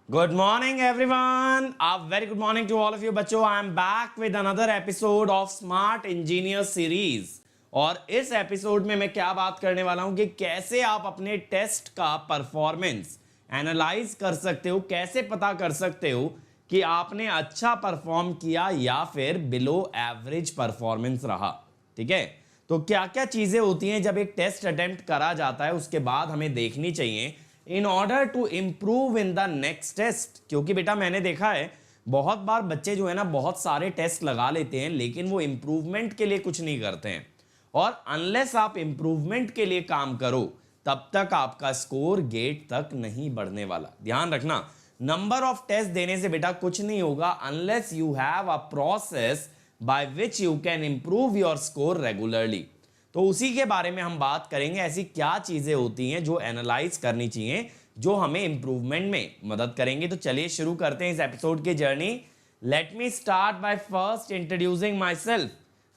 Good morning, everyone. A very good morning to all of you, बच्चों. I am back with another episode of Smart Engineer Series. और इस episode में मैं क्या बात करने वाला हूं कि कैसे आप अपने टेस्ट का परफॉर्मेंस एनालाइज कर सकते हो, कैसे पता कर सकते हो कि आपने अच्छा परफॉर्म किया या फिर बिलो एवरेज परफॉर्मेंस रहा. ठीक है, तो क्या क्या चीजें होती हैं जब एक टेस्ट अटेम्प्ट करा जाता है, उसके बाद हमें देखनी चाहिए in order to improve in the next test. क्योंकि बेटा मैंने देखा है बहुत बार बच्चे जो है ना बहुत सारे टेस्ट लगा लेते हैं लेकिन वो इंप्रूवमेंट के लिए कुछ नहीं करते हैं. और अनलेस आप इंप्रूवमेंट के लिए काम करो तब तक आपका स्कोर गेट तक नहीं बढ़ने वाला. ध्यान रखना, नंबर ऑफ टेस्ट देने से बेटा कुछ नहीं होगा unless you have a process by which you can improve your score regularly. तो उसी के बारे में हम बात करेंगे, ऐसी क्या चीजें होती हैं जो एनालाइज करनी चाहिए जो हमें इंप्रूवमेंट में मदद करेंगे. तो चलिए शुरू करते हैं इस एपिसोड की journey. Let me start by first introducing my self.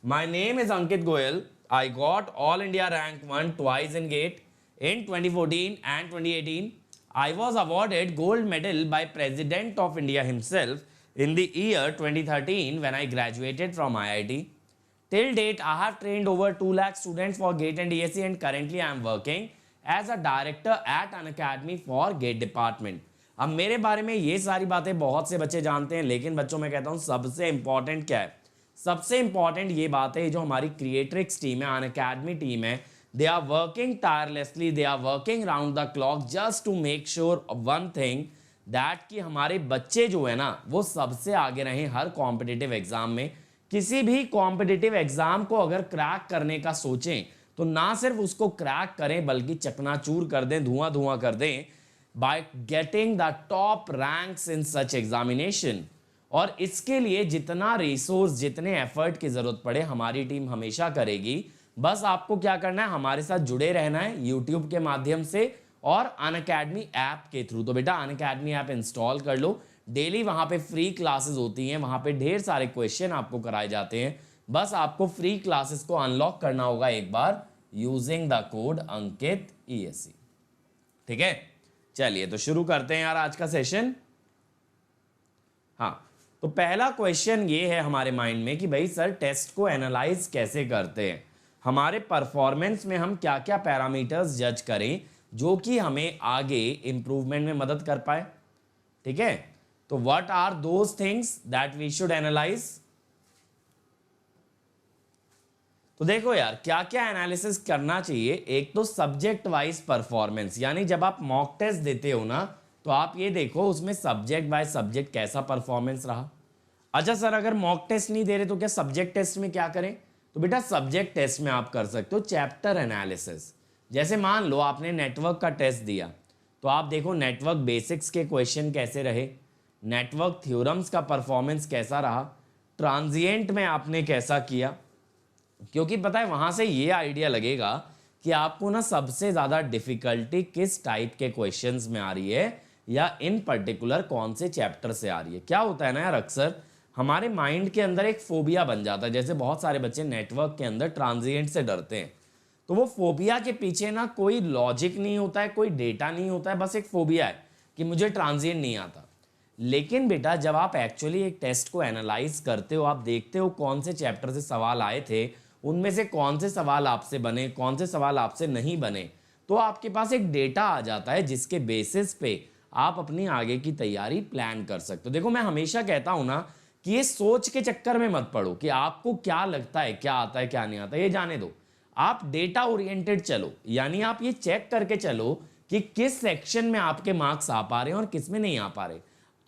My name is Ankit Goyal. I got all India rank 1 twice in GATE in 2014 and 2018. I was awarded gold medal by President of India himself in the year 2013 when I graduated from IIT. Till date, I have trained over 2 lakh students for GATE and DSE and currently I am working as a director at an academy for GATE department. अब मेरे बारे में ये सारी बातें बहुत से बच्चे जानते हैं लेकिन बच्चों मैं कहता हूँ सबसे इंपॉर्टेंट क्या है. सबसे इंपॉर्टेंट ये बात है जो हमारी क्रिएट्रिक्स टीम है, अन अकेडमी टीम है, they are working tirelessly, they are working round the clock just to make sure one thing that कि हमारे बच्चे जो है ना वो सबसे आगे रहें हर कॉम्पिटिटिव एग्जाम में. किसी भी कॉम्पिटिटिव एग्जाम को अगर क्रैक करने का सोचें तो ना सिर्फ उसको क्रैक करें बल्कि चकनाचूर कर दें, धुआं धुआं कर दें by getting the top ranks in such examination. और इसके लिए जितना रिसोर्स, जितने एफर्ट की जरूरत पड़े हमारी टीम हमेशा करेगी. बस आपको क्या करना है, हमारे साथ जुड़े रहना है यूट्यूब के माध्यम से और अनअकैडमी ऐप के थ्रू. तो बेटा अनअकैडमी ऐप इंस्टॉल कर लो. डेली वहां पे फ्री क्लासेस होती हैं, वहां पे ढेर सारे क्वेश्चन आपको कराए जाते हैं. बस आपको फ्री क्लासेस को अनलॉक करना होगा एक बार using the code Ankit ESE. ठीक है, चलिए तो शुरू करते हैं यार आज का सेशन. हाँ, तो पहला क्वेश्चन ये है हमारे माइंड में कि भाई सर टेस्ट को एनालाइज कैसे करते हैं, हमारे परफॉर्मेंस में हम क्या क्या पैरामीटर्स जज करें जो कि हमें आगे इंप्रूवमेंट में मदद कर पाए. ठीक है, तो what are those things that we should analyse. तो देखो यार क्या क्या एनालिसिस करना चाहिए. एक तो सब्जेक्ट वाइज परफॉर्मेंस, यानी जब आप मॉक टेस्ट देते हो ना तो आप ये देखो उसमें सब्जेक्ट बाय सब्जेक्ट कैसा परफॉर्मेंस रहा. अच्छा सर अगर मॉक टेस्ट नहीं दे रहे तो क्या सब्जेक्ट टेस्ट में क्या करें. तो बेटा सब्जेक्ट टेस्ट में आप कर सकते हो चैप्टर एनालिसिस. जैसे मान लो आपने नेटवर्क का टेस्ट दिया तो आप देखो नेटवर्क बेसिक्स के क्वेश्चन कैसे रहे, नेटवर्क थ्योरम्स का परफॉर्मेंस कैसा रहा, ट्रांजिएंट में आपने कैसा किया. क्योंकि पता है वहां से ये आइडिया लगेगा कि आपको ना सबसे ज़्यादा डिफिकल्टी किस टाइप के क्वेश्चंस में आ रही है या इन पर्टिकुलर कौन से चैप्टर से आ रही है. क्या होता है ना यार, अक्सर हमारे माइंड के अंदर एक फोबिया बन जाता है. जैसे बहुत सारे बच्चे नेटवर्क के अंदर ट्रांजिएंट से डरते हैं, तो वो फोबिया के पीछे ना कोई लॉजिक नहीं होता है, कोई डेटा नहीं होता है, बस एक फोबिया है कि मुझे ट्रांजिएंट नहीं आता. लेकिन बेटा जब आप एक्चुअली एक टेस्ट को एनालाइज करते हो, आप देखते हो कौन से चैप्टर से सवाल आए थे, उनमें से कौन से सवाल आपसे बने, कौन से सवाल आपसे नहीं बने, तो आपके पास एक डेटा आ जाता है जिसके बेसिस पे आप अपनी आगे की तैयारी प्लान कर सकते हो. देखो मैं हमेशा कहता हूं ना कि ये सोच के चक्कर में मत पड़ो कि आपको क्या लगता है, क्या आता है क्या नहीं आता, ये जाने दो. आप डेटा ओरिएंटेड चलो, यानी आप ये चेक करके चलो कि किस सेक्शन में आपके मार्क्स आ पा रहे हैं और किस में नहीं आ पा रहे.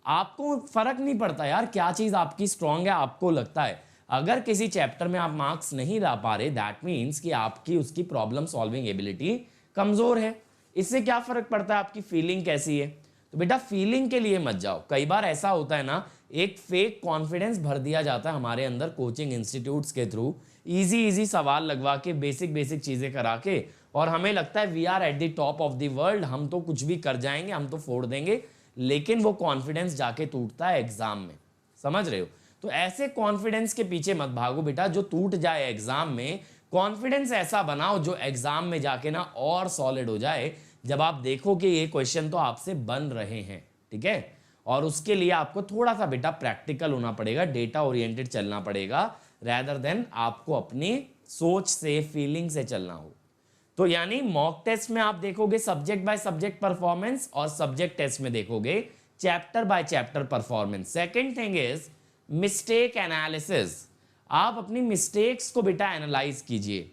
आपको फर्क नहीं पड़ता यार क्या चीज आपकी स्ट्रांग है. आपको लगता है अगर किसी चैप्टर में आप मार्क्स नहीं ला पा रहे दैट मीन्स कि आपकी उसकी प्रॉब्लम सॉल्विंग एबिलिटी कमजोर है. इससे क्या फर्क पड़ता है आपकी फीलिंग कैसी है. तो बेटा फीलिंग के लिए मत जाओ. कई बार ऐसा होता है ना, एक फेक कॉन्फिडेंस भर दिया जाता है हमारे अंदर कोचिंग इंस्टीट्यूट्स के थ्रू, इजी सवाल लगवा के बेसिक चीजें करा के, और हमें लगता है we are at the top of the world, हम तो कुछ भी कर जाएंगे, हम तो फोड़ देंगे. लेकिन वो कॉन्फिडेंस जाके टूटता है एग्जाम में. समझ रहे हो. तो ऐसे कॉन्फिडेंस के पीछे मत भागो बेटा जो टूट जाए एग्जाम में. कॉन्फिडेंस ऐसा बनाओ जो एग्जाम में जाके ना और सॉलिड हो जाए जब आप देखो कि ये क्वेश्चन तो आपसे बन रहे हैं. ठीक है, और उसके लिए आपको थोड़ा सा बेटा प्रैक्टिकल होना पड़ेगा, डेटा ओरिएंटेड चलना पड़ेगा, रैदर देन आपको अपनी सोच से, फीलिंग से चलना हो। तो यानी मॉक टेस्ट में आप देखोगे सब्जेक्ट बाय सब्जेक्ट परफॉर्मेंस, और सब्जेक्ट टेस्ट में देखोगे chapter by chapter performance. Second thing is mistake analysis. आप अपनी मिस्टेक्स को बेटा एनालाइज कीजिए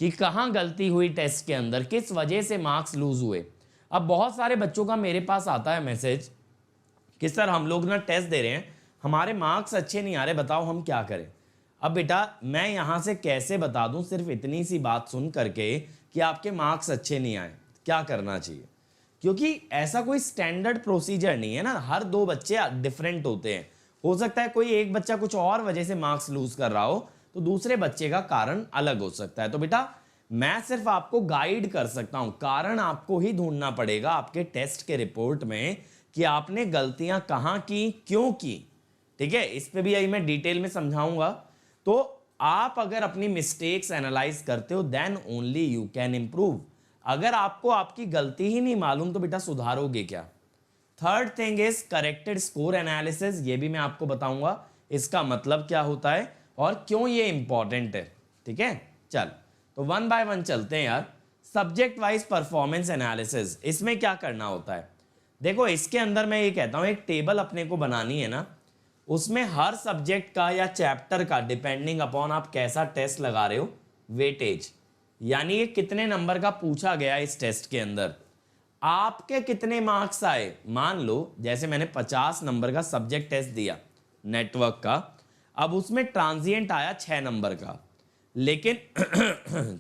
कि कहां गलती हुई टेस्ट के अंदर, किस वजह से मार्क्स लूज हुए। अब बहुत सारे बच्चों का मेरे पास आता है मैसेज कि सर हम लोग ना टेस्ट दे रहे हैं, हमारे मार्क्स अच्छे नहीं आ रहे, बताओ हम क्या करें। अब बेटा मैं यहां से कैसे बता दूं सिर्फ इतनी सी बात सुन करके कि आपके मार्क्स अच्छे नहीं आए, क्या करना चाहिए, क्योंकि ऐसा कोई स्टैंडर्ड प्रोसीजर नहीं है ना, हर दो बच्चे डिफरेंट होते हैं। हो सकता है कोई एक बच्चा कुछ और वजह से मार्क्स लूज कर रहा हो, तो दूसरे बच्चे का कारण अलग हो सकता है। तो बेटा मैं सिर्फ आपको गाइड कर सकता हूं, कारण आपको ही ढूंढना पड़ेगा आपके टेस्ट के रिपोर्ट में कि आपने गलतियां कहां की, क्यों की। ठीक है, इस पे भी यही मैं डिटेल में समझाऊंगा। तो आप अगर अपनी मिस्टेक्स एनालाइज करते हो then only you can improve. अगर आपको आपकी गलती ही नहीं मालूम तो बेटा सुधारोगे क्या। Third thing is corrected score analysis, ये भी मैं आपको बताऊंगा इसका मतलब क्या होता है और क्यों ये इंपॉर्टेंट है। ठीक है, चल तो वन बाय वन चलते हैं यार। सब्जेक्ट वाइज परफॉर्मेंस एनालिसिस, इसमें क्या करना होता है, देखो इसके अंदर मैं ये कहता हूं एक टेबल अपने को बनानी है ना, उसमें हर सब्जेक्ट का या चैप्टर का डिपेंडिंग अपॉन आप कैसा टेस्ट लगा रहे हो वेटेज, यानी ये कितने नंबर का पूछा गया इस टेस्ट के अंदर, आपके कितने मार्क्स आए। मान लो जैसे मैंने 50 नंबर का सब्जेक्ट टेस्ट दिया नेटवर्क का, अब उसमें ट्रांजिएंट आया 6 नंबर का, लेकिन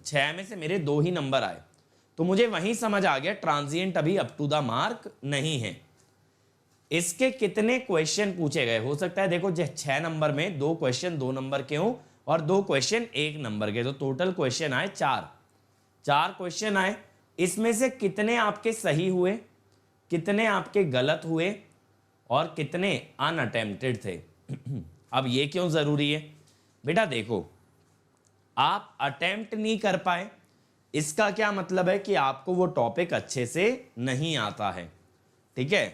6 में से मेरे 2 ही नंबर आए, तो मुझे वहीं समझ आ गया ट्रांजिएंट अभी अप टू द मार्क नहीं है। इसके कितने क्वेश्चन पूछे गए, हो सकता है देखो 6 नंबर में 2 क्वेश्चन 2 नंबर के हो और 2 क्वेश्चन 1 नंबर के, तो टोटल क्वेश्चन आए 4 क्वेश्चन आए, इसमें से कितने आपके सही हुए, कितने आपके गलत हुए और कितने अनअटेम्प्टेड थे। अब ये क्यों जरूरी है बेटा, देखो आप अटेम्प्ट नहीं कर पाए, इसका क्या मतलब है कि आपको वो टॉपिक अच्छे से नहीं आता है। ठीक है,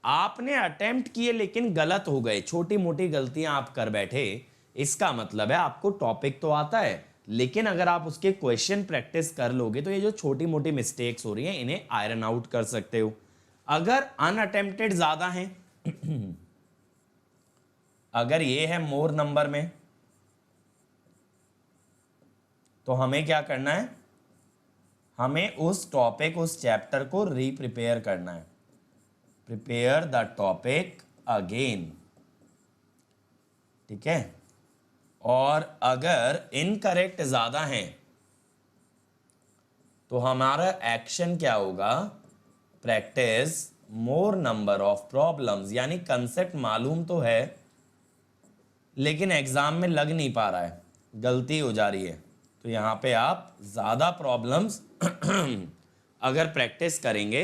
आपने अटेम्प्ट किए लेकिन गलत हो गए, छोटी मोटी गलतियां आप कर बैठे, इसका मतलब है आपको टॉपिक तो आता है, लेकिन अगर आप उसके क्वेश्चन प्रैक्टिस कर लोगे तो ये जो छोटी मोटी मिस्टेक्स हो रही हैं इन्हें आयरन आउट कर सकते हो। अगर अनअटेम्प्टेड ज्यादा हैं अगर ये है मोर नंबर में, तो हमें क्या करना है, हमें उस टॉपिक उस चैप्टर को रीप्रिपेयर करना है, प्रिपेयर द टॉपिक अगेन। ठीक है, और अगर इनकरेक्ट ज्यादा है तो हमारा एक्शन क्या होगा, practice more number of problems, यानी कंसेप्ट मालूम तो है लेकिन एग्जाम में लग नहीं पा रहा है, गलती हो जा रही है, तो यहाँ पे आप ज़्यादा प्रॉब्लम्स अगर प्रैक्टिस करेंगे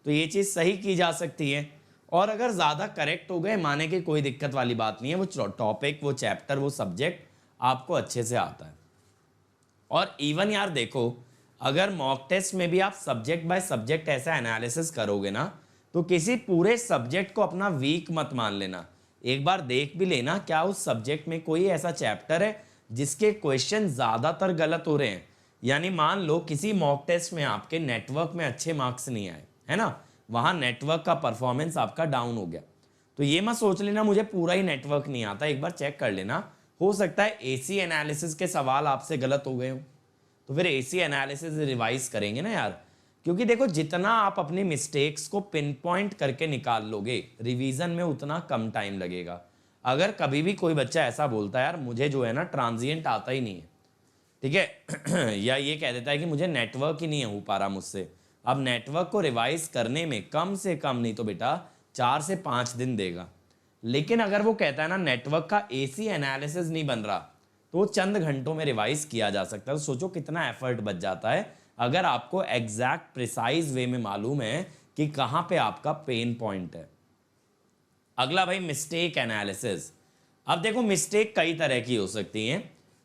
तो ये चीज़ सही की जा सकती है। और अगर ज़्यादा करेक्ट हो गए, माने कि कोई दिक्कत वाली बात नहीं है, वो टॉपिक वो चैप्टर वो सब्जेक्ट आपको अच्छे से आता है। और इवन यार देखो, अगर मॉक टेस्ट में भी आप सब्जेक्ट बाय सब्जेक्ट ऐसा एनालिसिस करोगे ना, तो किसी पूरे सब्जेक्ट को अपना वीक मत मान लेना, एक बार देख भी लेना क्या उस सब्जेक्ट में कोई ऐसा चैप्टर है जिसके क्वेश्चन ज़्यादातर गलत हो रहे हैं। यानी मान लो किसी मॉक टेस्ट में आपके नेटवर्क में अच्छे मार्क्स नहीं आए, है ना, वहाँ नेटवर्क का परफॉर्मेंस आपका डाउन हो गया, तो ये मत सोच लेना मुझे पूरा ही नेटवर्क नहीं आता, एक बार चेक कर लेना, हो सकता है एसी एनालिसिस के सवाल आपसे गलत हो गए हो, तो फिर एसी एनालिसिस रिवाइज करेंगे ना यार, क्योंकि देखो जितना आप अपनी मिस्टेक्स को पिन पॉइंट करके निकाल लोगे रिवीजन में उतना कम टाइम लगेगा। अगर कभी भी कोई बच्चा ऐसा बोलता है यार मुझे जो है ना ट्रांजिएंट आता ही नहीं है, ठीक है या ये कह देता है कि मुझे नेटवर्क ही नहीं हो पा रहा मुझसे, अब नेटवर्क को रिवाइज करने में कम से कम नहीं तो बेटा 4 से 5 दिन देगा। लेकिन अगर वो कहता है ना नेटवर्क का एसी एनालिसिस नहीं बन रहा, तो चंद घंटों में रिवाइज किया जा सकता है। तो सोचो कितना एफर्ट बच जाता है अगर आपको एग्जैक्ट प्रिसाइज वे में मालूम है कि कहां पे आपका पेन पॉइंट है। अगला भाई मिस्टेक एनालिसिस। अब देखो मिस्टेक कई तरह की हो सकती हैं।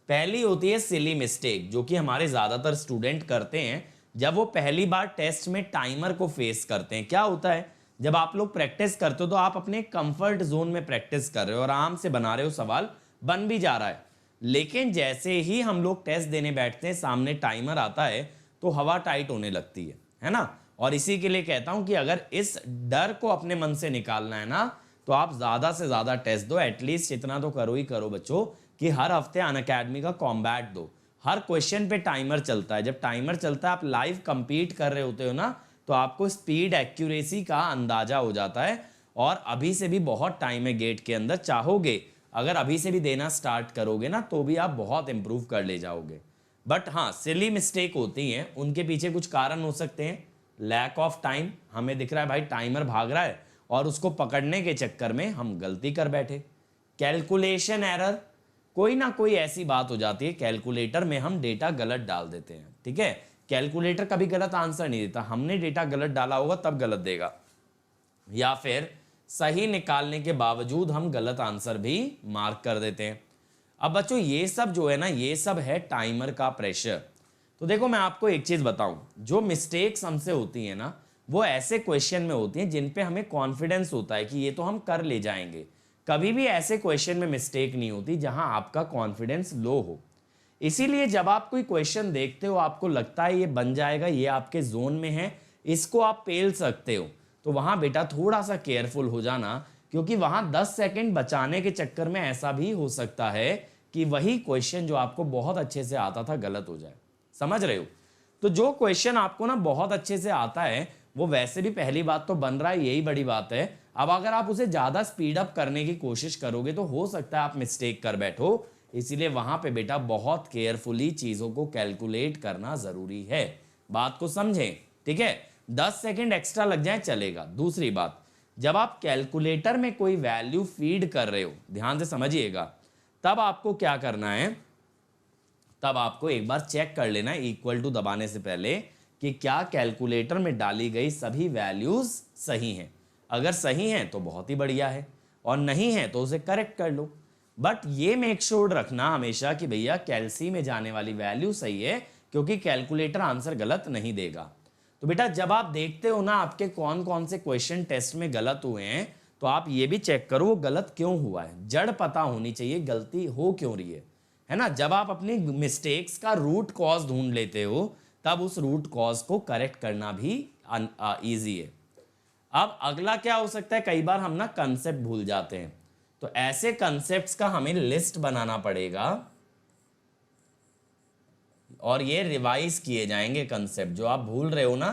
पहली होती है सिली मिस्टेक, जो कि हमारे ज़्यादातर स्टूडेंट करते हैं जब वो पहली बार टेस्ट में टाइमर को फेस करते हैं। क्या होता है, जब आप लोग प्रैक्टिस करते हो तो आप अपने कंफर्ट जोन में प्रैक्टिस कर रहे हो और आराम से बना रहे हो, सवाल बन भी जा रहा है। लेकिन जैसे ही हम लोग टेस्ट देने बैठते हैं, सामने टाइमर आता है तो हवा टाइट होने लगती है ना। और इसी के लिए कहता हूं कि अगर इस डर को अपने मन से निकालना है ना, तो आप ज्यादा से ज्यादा टेस्ट दो। एटलीस्ट इतना तो करो ही करो बच्चों कि हर हफ्ते अनअकैडमी का कॉम्बैट दो। हर क्वेश्चन पे टाइमर चलता है। जब टाइमर चलता है, आप लाइव कंपीट कर रहे होते हो ना, तो आपको स्पीड एक्यूरेसी का अंदाजा हो जाता है। और अभी से भी बहुत टाइम है गेट के अंदर, चाहोगे अगर अभी से भी देना स्टार्ट करोगे ना, तो भी आप बहुत इंप्रूव कर ले जाओगे। बट हाँ, सिली मिस्टेक होती हैं, उनके पीछे कुछ कारण हो सकते हैं। लैक ऑफ टाइम, हमें दिख रहा है भाई टाइमर भाग रहा है और उसको पकड़ने के चक्कर में हम गलती कर बैठे। कैलकुलेशन एरर, कोई ना कोई ऐसी बात हो जाती है कैलकुलेटर में हम डेटा गलत डाल देते हैं, ठीक है। कैलकुलेटर कभी गलत आंसर नहीं देता, हमने डेटा गलत डाला होगा तब गलत देगा, या फिर सही निकालने के बावजूद हम गलत आंसर भी मार्क कर देते हैं। अब बच्चों ये सब जो है ना, ये सब है टाइमर का प्रेशर। तो देखो मैं आपको एक चीज बताऊं, जो मिस्टेक्स हमसे होती है ना, वो ऐसे क्वेश्चन में होती हैं जिन पे हमें कॉन्फिडेंस होता है कि ये तो हम कर ले जाएंगे। कभी भी ऐसे क्वेश्चन में मिस्टेक नहीं होती जहां आपका कॉन्फिडेंस लो हो। इसीलिए जब आप कोई क्वेश्चन देखते हो, आपको लगता है ये बन जाएगा, ये आपके जोन में है, इसको आप पेल सकते हो, तो वहां बेटा थोड़ा सा केयरफुल हो जाना, क्योंकि वहां 10 सेकंड बचाने के चक्कर में ऐसा भी हो सकता है कि वही क्वेश्चन जो आपको बहुत अच्छे से आता था गलत हो जाए। समझ रहे हो? तो जो क्वेश्चन आपको ना बहुत अच्छे से आता है, वो वैसे भी पहली बात तो बन रहा है, यही बड़ी बात है। अब अगर आप उसे ज्यादा स्पीड अप करने की कोशिश करोगे तो हो सकता है आप मिस्टेक कर बैठो। इसीलिए वहां पे बेटा बहुत केयरफुली चीजों को कैलकुलेट करना जरूरी है। बात को समझें, ठीक है। 10 सेकंड एक्स्ट्रा लग जाए चलेगा। दूसरी बात, जब आप कैलकुलेटर में कोई वैल्यू फीड कर रहे हो, ध्यान से समझिएगा, तब आपको क्या करना है, तब आपको एक बार चेक कर लेना है इक्वल टू दबाने से पहले कि क्या कैलकुलेटर में डाली गई सभी वैल्यूज सही हैं। अगर सही हैं तो बहुत ही बढ़िया है, और नहीं है तो उसे करेक्ट कर लो। बट ये मेक श्योर रखना हमेशा कि भैया कैलसी में जाने वाली वैल्यू सही है, क्योंकि कैलकुलेटर आंसर गलत नहीं देगा। तो बेटा जब आप देखते हो ना आपके कौन कौन से क्वेश्चन टेस्ट में गलत हुए हैं, तो आप ये भी चेक करो वो गलत क्यों हुआ है। जड़ पता होनी चाहिए गलती हो क्यों रही है ना। जब आप अपनी मिस्टेक्स का रूट कॉज ढूंढ लेते हो, तब उस रूट कॉज को करेक्ट करना भी इजी है। अब अगला क्या हो सकता है, कई बार हम ना कंसेप्ट भूल जाते हैं, तो ऐसे कंसेप्ट्स का हमें लिस्ट बनाना पड़ेगा और ये रिवाइज किए जाएंगे कंसेप्ट जो आप भूल रहे हो ना,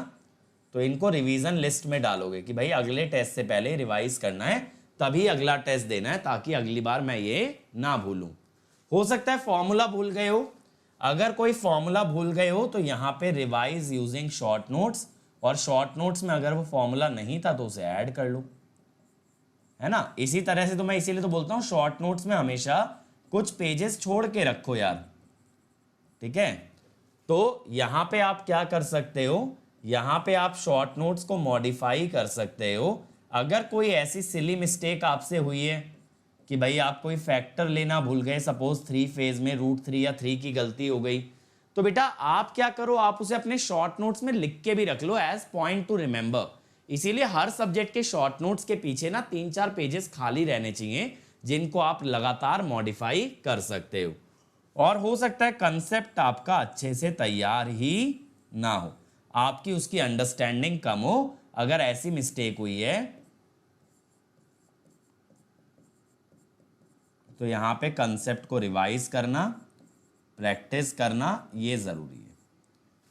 तो इनको रिवीजन लिस्ट में डालोगे कि भाई अगले टेस्ट से पहले रिवाइज करना है, तभी अगला टेस्ट देना है, ताकि अगली बार मैं ये ना भूलूं। हो सकता है फॉर्मूला भूल गए हो, अगर कोई फॉर्मूला भूल गए हो तो यहाँ पे रिवाइज यूजिंग शॉर्ट नोट्स, और शॉर्ट नोट्स में अगर वो फॉर्मूला नहीं था तो उसे ऐड कर लो, है ना। इसी तरह से तो मैं इसीलिए तो बोलता हूँ शॉर्ट नोट्स में हमेशा कुछ पेजेस छोड़ के रखो यार, ठीक है। तो यहां पे आप क्या कर सकते हो, यहां पे आप शॉर्ट नोट्स को मॉडिफाई कर सकते हो। अगर कोई ऐसी सिली मिस्टेक आपसे हुई है कि भाई आप कोई फैक्टर लेना भूल गए, सपोज 3 फेज में √3 या 3 की गलती हो गई, तो बेटा आप क्या करो, आप उसे अपने शॉर्ट नोट्स में लिख के भी रख लो एज पॉइंट टू रिमेंबर। इसीलिए हर सब्जेक्ट के शॉर्ट नोट्स के पीछे ना 3-4 पेजेस खाली रहने चाहिए, जिनको आप लगातार मॉडिफाई कर सकते हो। और हो सकता है कंसेप्ट आपका अच्छे से तैयार ही ना हो, आपकी उसकी अंडरस्टैंडिंग कम हो। अगर ऐसी मिस्टेक हुई है तो यहां पे कंसेप्ट को रिवाइज करना, प्रैक्टिस करना ये जरूरी है,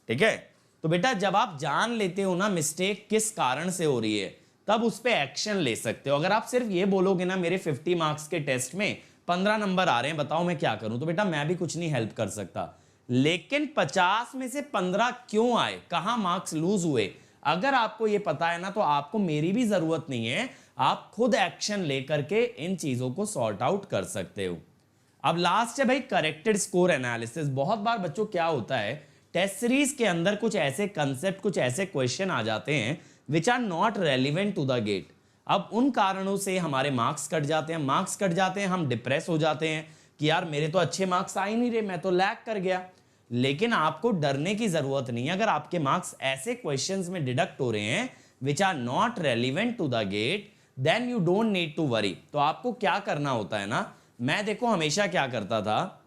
ठीक है। तो बेटा जब आप जान लेते हो ना मिस्टेक किस कारण से हो रही है, तब उस पे एक्शन ले सकते हो। अगर आप सिर्फ ये बोलोगे ना मेरे 50 मार्क्स के टेस्ट में 15 नंबर आ रहे हैं, बताओ मैं क्या करूं, तो बेटा मैं भी कुछ नहीं हेल्प कर सकता। लेकिन 50 में से 15 क्यों आए, कहां मार्क्स लूज हुए, अगर आपको ये पता है ना, तो आपको मेरी भी जरूरत नहीं है, आप खुद एक्शन लेकर के इन चीजों को सॉर्ट आउट कर सकते हो। अब लास्ट है भाई करेक्टेड स्कोर एनालिसिस। बहुत बार बच्चों क्या होता है, टेस्ट सीरीज के अंदर कुछ ऐसे कंसेप्ट, कुछ ऐसे क्वेश्चन आ जाते हैं which are not relevant to the GATE. अब उन कारणों से हमारे मार्क्स कट जाते हैं, मार्क्स कट जाते हैं, हम डिप्रेस हो जाते हैं कि यार मेरे तो अच्छे मार्क्स आ ही नहीं रहे, मैं तो लैग कर गया। लेकिन आपको डरने की जरूरत नहीं है। अगर आपके मार्क्स ऐसे क्वेश्चंस में डिडक्ट हो रहे हैं which are not relevant to the gate, then you don't need to worry. तो आपको क्या करना होता है ना, मैं देखो हमेशा क्या करता था,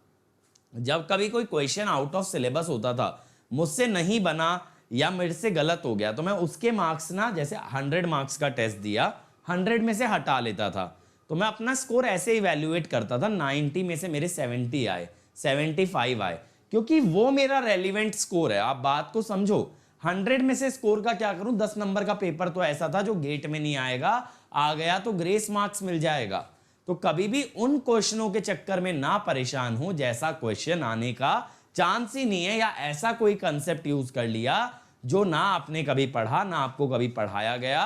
जब कभी कोई क्वेश्चन आउट ऑफ सिलेबस होता था, मुझसे नहीं बना या मेरे से गलत हो गया, तो मैं उसके मार्क्स ना, जैसे 100 मार्क्स का टेस्ट दिया, 100 में से हटा लेता था। तो मैं अपना स्कोर ऐसे इवैल्यूएट करता था, 90 में से मेरे 70 आए, 75 आए, क्योंकि वो मेरा रेलिवेंट स्कोर है। आप बात को समझो, 100 में से स्कोर का क्या करूं, 10 नंबर का पेपर तो ऐसा था जो गेट में नहीं आएगा, आ गया तो ग्रेस मार्क्स मिल जाएगा। तो कभी भी उन क्वेश्चनों के चक्कर में ना परेशान हो जैसा क्वेश्चन आने का चांस ही नहीं है, या ऐसा कोई कंसेप्ट यूज कर लिया जो ना आपने कभी पढ़ा, ना आपको कभी पढ़ाया गया।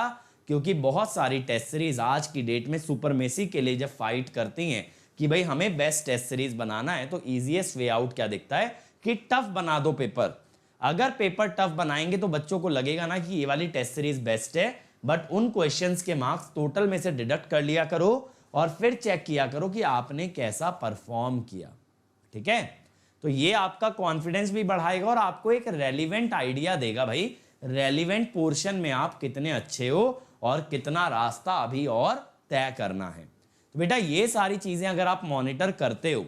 क्योंकि बहुत सारी टेस्ट सीरीज आज की डेट में सुपरमेसी के लिए जब फाइट करती हैं कि भाई हमें बेस्ट टेस्ट सीरीज बनाना है, तो इजीएस्ट वे आउट क्या दिखता है कि टफ बना दो पेपर। अगर पेपर टफ बनाएंगे तो बच्चों को लगेगा ना कि ये वाली टेस्ट सीरीज बेस्ट है, बट उन क्वेश्चंस के मार्क्स टोटल में से डिडक्ट कर लिया करो और फिर चेक किया करो कि आपने कैसा परफॉर्म किया। ठीक है, तो ये आपका कॉन्फिडेंस भी बढ़ाएगा और आपको एक रेलिवेंट आइडिया देगा, भाई रेलिवेंट पोर्शन में आप कितने अच्छे हो और कितना रास्ता अभी और तय करना है। तो बेटा ये सारी चीजें अगर आप मॉनिटर करते हो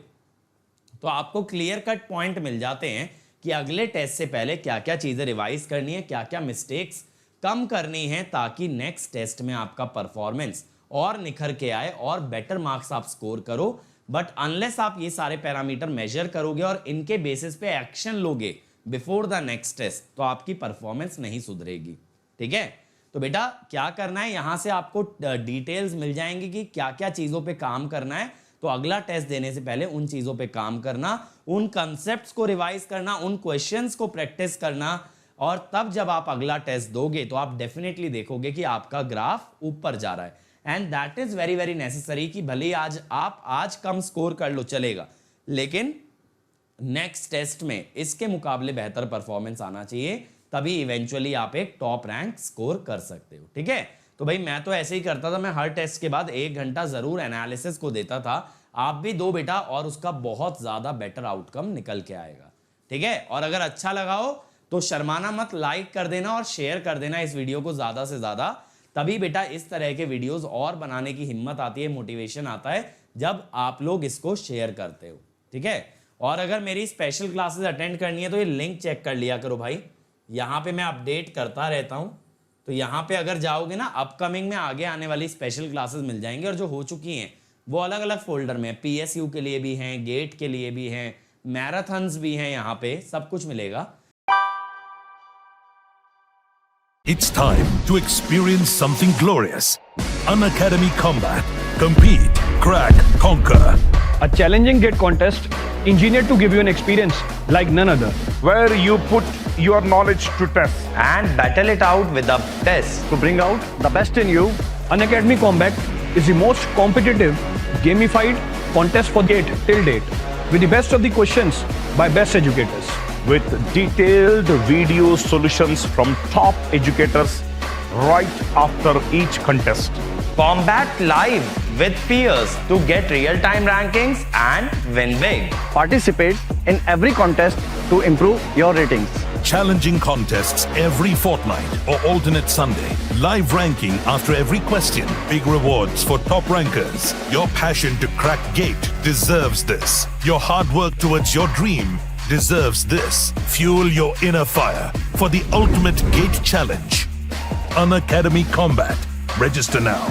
तो आपको क्लियर कट पॉइंट मिल जाते हैं कि अगले टेस्ट से पहले क्या क्या चीजें रिवाइज करनी है, क्या क्या मिस्टेक्स कम करनी है, ताकि नेक्स्ट टेस्ट में आपका परफॉर्मेंस और निखर के आए और बेटर मार्क्स आप स्कोर करो। बट अनलेस आप ये सारे पैरामीटर मेजर करोगे और इनके बेसिस पे एक्शन लोगे बिफोर द नेक्स्ट टेस्ट, तो आपकी परफॉर्मेंस नहीं सुधरेगी। ठीक है, तो बेटा क्या करना है, यहां से आपको डिटेल्स मिल जाएंगी कि क्या क्या चीजों पे काम करना है। तो अगला टेस्ट देने से पहले उन चीजों पे काम करना, उन कंसेप्ट्स को रिवाइज करना, उन क्वेश्चंस को प्रैक्टिस करना, और तब जब आप अगला टेस्ट दोगे तो आप डेफिनेटली देखोगे कि आपका ग्राफ ऊपर जा रहा है। And that is very very necessary कि भले आज आप आज कम स्कोर कर लो चलेगा, लेकिन नेक्स्ट टेस्ट में इसके मुकाबले बेहतर परफॉर्मेंस आना चाहिए, तभी इवेंचुअली आप एक टॉप रैंक स्कोर कर सकते हो। ठीक है, तो भाई मैं तो ऐसे ही करता था, मैं हर टेस्ट के बाद 1 घंटा जरूर एनालिसिस को देता था। आप भी दो बेटा, और उसका बहुत ज्यादा बेटर आउटकम निकल के आएगा। ठीक है, और अगर अच्छा लगा हो तो शर्माना मत, लाइक कर देना और शेयर कर देना इस वीडियो को ज्यादा से ज्यादा। तभी बेटा इस तरह के वीडियोस और बनाने की हिम्मत आती है, मोटिवेशन आता है जब आप लोग इसको शेयर करते हो। ठीक है, और अगर मेरी स्पेशल क्लासेस अटेंड करनी है तो ये लिंक चेक कर लिया करो भाई, यहाँ पे मैं अपडेट करता रहता हूँ। तो यहाँ पे अगर जाओगे ना, अपकमिंग में आगे आने वाली स्पेशल क्लासेस मिल जाएंगी, और जो हो चुकी हैं वो अलग अलग फोल्डर में, पीएसयू के लिए भी हैं, गेट के लिए भी हैं, मैराथन्स भी हैं, यहाँ पे सब कुछ मिलेगा। It's time to experience something glorious. Unacademy Combat. Compete, crack, conquer. A challenging gate contest engineered to give you an experience like none other. Where you put your knowledge to test. And battle it out with the best. To bring out the best in you, Unacademy Combat is the most competitive, gamified contest for gate till date, with the best of the questions by best educators. With detailed video solutions from top educators right after each contest. Combat live with peers to get real-time rankings and win big. Participate in every contest to improve your ratings. Challenging contests every fortnight or alternate Sunday. Live ranking after every question. Big rewards for top rankers. Your passion to crack gate deserves this. Your hard work towards your dream deserves this. Fuel your inner fire for the ultimate gate challenge. Unacademy Combat. Register now.